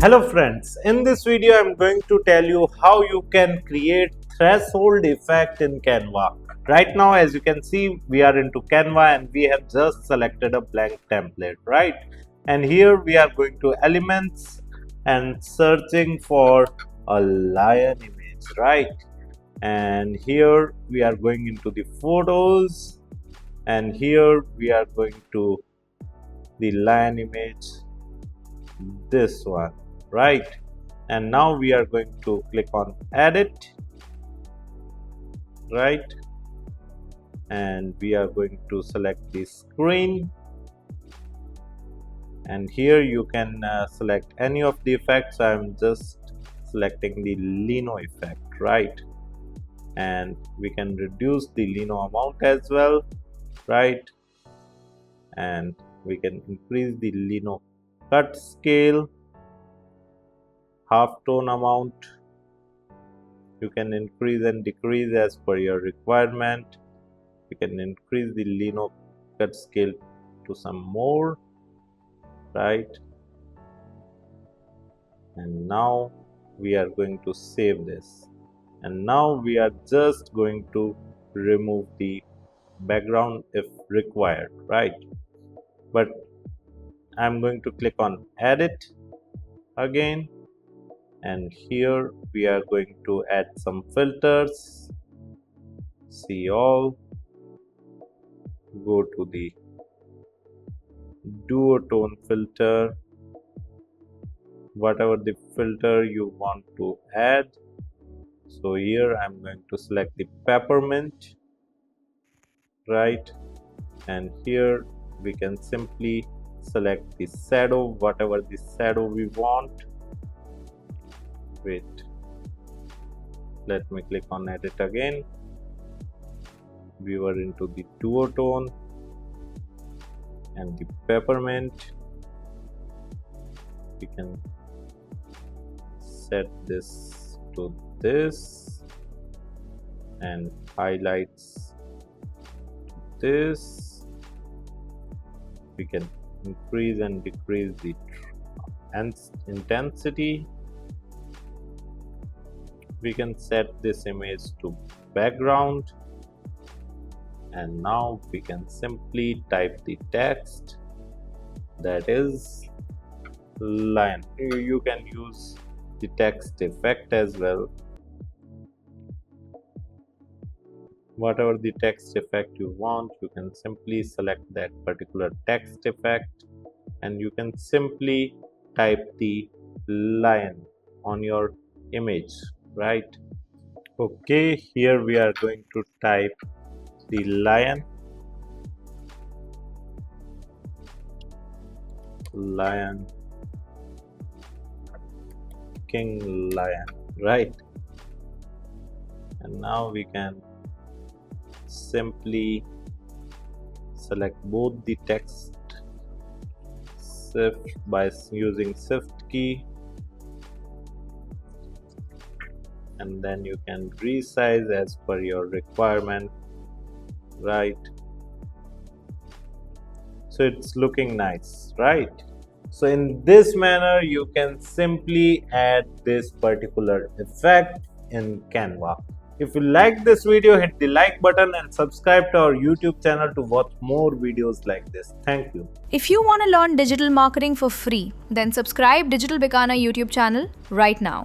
Hello friends, in this video I'm going to tell you how you can create threshold effect in Canva. Right now, as you can see, we are into Canva and we have just selected a blank template, right? And here we are going to elements and searching for a lion image, right? And here we are going into the photos and here we are going to the lion image, this one, right? And now we are going to click on edit, right? And we are going to select the screen, and here you can select any of the effects. I'm just selecting the Lino effect, right? And we can reduce the Lino amount as well, right? And we can increase the Lino cut scale, halftone amount. You can increase and decrease as per your requirement. You can increase the Lino cut scale to some more, right? And now we are going to save this, and now we are just going to remove the background if required, right? But I'm going to click on edit again, and here we are going to add some filters. See all, go to the duotone filter, whatever the filter you want to add. So here I'm going to select the peppermint, right? And here we can simply select the shadow, whatever the shadow we want. Wait, let me click on edit again. We were into the duotone and the peppermint. We can set this to this and highlights to this. We can increase and decrease the intensity. We can set this image to background, and now we can simply type the text, that is lion. You can use the text effect as well, whatever the text effect you want. You can simply select that particular text effect and you can simply type the lion on your image, right? Okay, here we are going to type the lion, king lion, right? And now we can simply select both the text shift by using shift key, and then you can resize as per your requirement, right? So it's looking nice, right? So in this manner you can simply add this particular effect in Canva. If you like this video, hit the like button and subscribe to our YouTube channel to watch more videos like this. Thank you. If you want to learn digital marketing for free, then subscribe Digital Bikana YouTube channel right now.